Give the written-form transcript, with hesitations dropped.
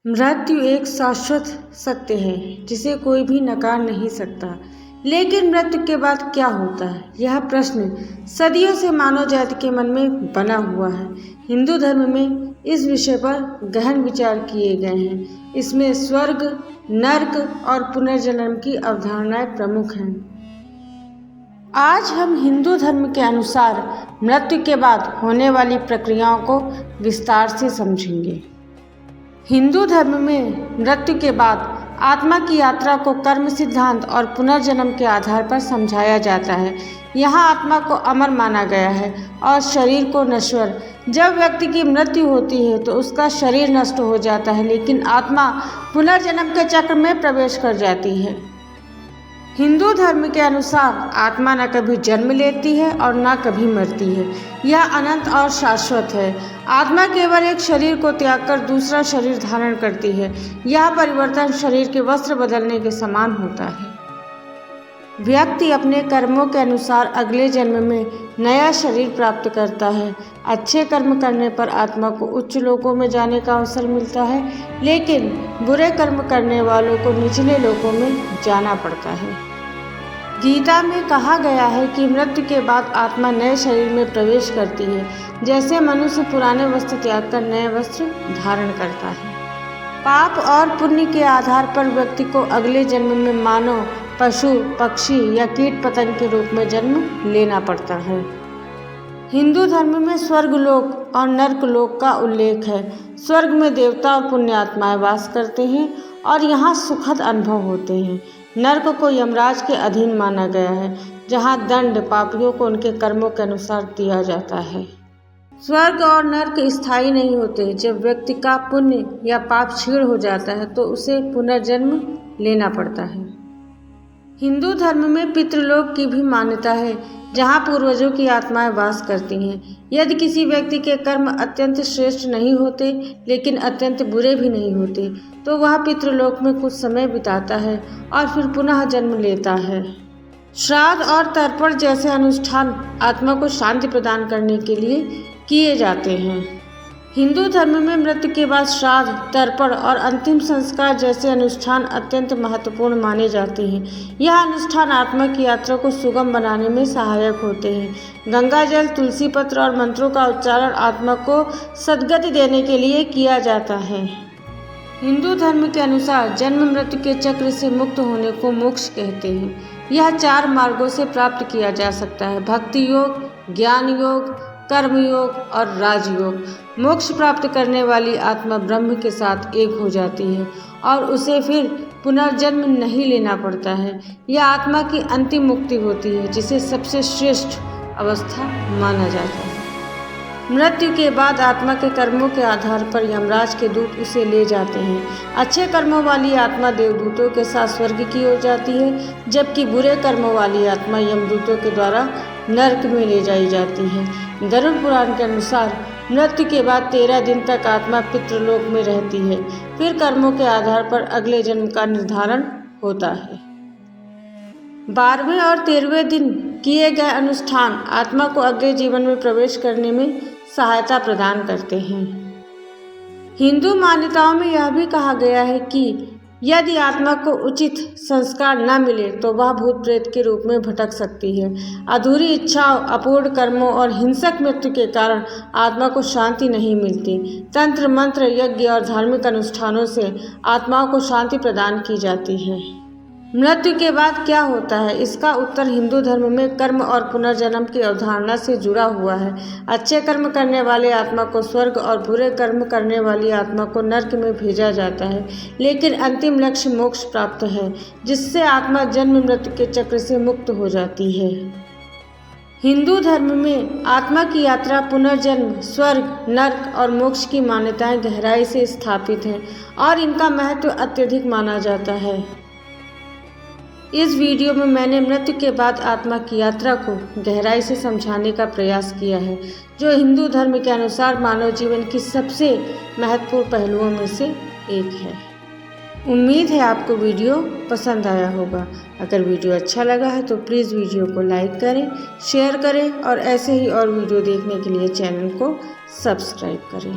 मृत्यु एक शाश्वत सत्य है जिसे कोई भी नकार नहीं सकता। लेकिन मृत्यु के बाद क्या होता है, यह प्रश्न सदियों से मानव जाति के मन में बना हुआ है। हिंदू धर्म में इस विषय पर गहन विचार किए गए हैं। इसमें स्वर्ग, नर्क और पुनर्जन्म की अवधारणाएं प्रमुख हैं। आज हम हिंदू धर्म के अनुसार मृत्यु के बाद होने वाली प्रक्रियाओं को विस्तार से समझेंगे। हिंदू धर्म में मृत्यु के बाद आत्मा की यात्रा को कर्म सिद्धांत और पुनर्जन्म के आधार पर समझाया जाता है। यहाँ आत्मा को अमर माना गया है और शरीर को नश्वर। जब व्यक्ति की मृत्यु होती है तो उसका शरीर नष्ट हो जाता है, लेकिन आत्मा पुनर्जन्म के चक्र में प्रवेश कर जाती है। हिंदू धर्म के अनुसार आत्मा न कभी जन्म लेती है और न कभी मरती है। यह अनंत और शाश्वत है। आत्मा केवल एक शरीर को त्याग कर दूसरा शरीर धारण करती है। यह परिवर्तन शरीर के वस्त्र बदलने के समान होता है। व्यक्ति अपने कर्मों के अनुसार अगले जन्म में नया शरीर प्राप्त करता है। अच्छे कर्म करने पर आत्मा को उच्च लोकों में जाने का अवसर मिलता है, लेकिन बुरे कर्म करने वालों को निचले लोकों में जाना पड़ता है। गीता में कहा गया है कि मृत्यु के बाद आत्मा नए शरीर में प्रवेश करती है, जैसे मनुष्य पुराने वस्त्र त्याग कर नए वस्त्र धारण करता है। पाप और पुण्य के आधार पर व्यक्ति को अगले जन्म में मानव, पशु, पक्षी या कीट पतंग के रूप में जन्म लेना पड़ता है। हिंदू धर्म में स्वर्गलोक और नर्कलोक का उल्लेख है। स्वर्ग में देवता और पुण्य आत्माएं वास करते हैं और यहाँ सुखद अनुभव होते हैं। नर्क को यमराज के अधीन माना गया है, जहाँ दंड पापियों को उनके कर्मों के अनुसार दिया जाता है। स्वर्ग और नर्क स्थायी नहीं होते। जब व्यक्ति का पुण्य या पाप क्षीण हो जाता है तो उसे पुनर्जन्म लेना पड़ता है। हिंदू धर्म में पितृलोक की भी मान्यता है, जहाँ पूर्वजों की आत्माएं वास करती हैं। यदि किसी व्यक्ति के कर्म अत्यंत श्रेष्ठ नहीं होते लेकिन अत्यंत बुरे भी नहीं होते तो वह पितृलोक में कुछ समय बिताता है और फिर पुनः जन्म लेता है। श्राद्ध और तर्पण जैसे अनुष्ठान आत्मा को शांति प्रदान करने के लिए किए जाते हैं। हिंदू धर्म में मृत्यु के बाद श्राद्ध, तर्पण और अंतिम संस्कार जैसे अनुष्ठान अत्यंत महत्वपूर्ण माने जाते हैं। यह अनुष्ठान आत्मा की यात्रा को सुगम बनाने में सहायक होते हैं। गंगा जल, तुलसी पत्र और मंत्रों का उच्चारण आत्मा को सद्गति देने के लिए किया जाता है। हिंदू धर्म के अनुसार जन्म मृत्यु के चक्र से मुक्त होने को मोक्ष कहते हैं। यह 4 मार्गों से प्राप्त किया जा सकता है: भक्ति योग, ज्ञान योग, कर्मयोग और राजयोग। मोक्ष प्राप्त करने वाली आत्मा ब्रह्म के साथ एक हो जाती है और उसे फिर पुनर्जन्म नहीं लेना पड़ता है। यह आत्मा की अंतिम मुक्ति होती है, जिसे सबसे श्रेष्ठ अवस्था माना जाता है। मृत्यु के बाद आत्मा के कर्मों के आधार पर यमराज के दूत उसे ले जाते हैं। अच्छे कर्मों वाली आत्मा देवदूतों के साथ स्वर्ग की ओर जाती है, जबकि बुरे कर्मों वाली आत्मा यमदूतों के द्वारा नरक में ले जाई जाती है। गरुड़ पुराण के अनुसार मृत्यु के बाद 13 दिन तक आत्मा पितृलोक में रहती है। फिर कर्मों के आधार पर अगले जन्म का निर्धारण होता है। 12वें और 13वें दिन किए गए अनुष्ठान आत्मा को अगले जीवन में प्रवेश करने में सहायता प्रदान करते हैं। हिंदू मान्यताओं में यह भी कहा गया है कि यदि आत्मा को उचित संस्कार न मिले तो वह भूत प्रेत के रूप में भटक सकती है। अधूरी इच्छाओं, अपूर्ण कर्मों और हिंसक मृत्यु के कारण आत्मा को शांति नहीं मिलती। तंत्र मंत्र, यज्ञ और धार्मिक अनुष्ठानों से आत्माओं को शांति प्रदान की जाती है। मृत्यु के बाद क्या होता है, इसका उत्तर हिंदू धर्म में कर्म और पुनर्जन्म की अवधारणा से जुड़ा हुआ है। अच्छे कर्म करने वाले आत्मा को स्वर्ग और बुरे कर्म करने वाली आत्मा को नरक में भेजा जाता है, लेकिन अंतिम लक्ष्य मोक्ष प्राप्त है, जिससे आत्मा जन्म मृत्यु के चक्र से मुक्त हो जाती है। हिंदू धर्म में आत्मा की यात्रा, पुनर्जन्म, स्वर्ग, नरक और मोक्ष की मान्यताएं गहराई से स्थापित हैं और इनका महत्व अत्यधिक माना जाता है। इस वीडियो में मैंने मृत्यु के बाद आत्मा की यात्रा को गहराई से समझाने का प्रयास किया है, जो हिंदू धर्म के अनुसार मानव जीवन की सबसे महत्वपूर्ण पहलुओं में से एक है। उम्मीद है आपको वीडियो पसंद आया होगा। अगर वीडियो अच्छा लगा है तो प्लीज़ वीडियो को लाइक करें, शेयर करें और ऐसे ही और वीडियो देखने के लिए चैनल को सब्सक्राइब करें।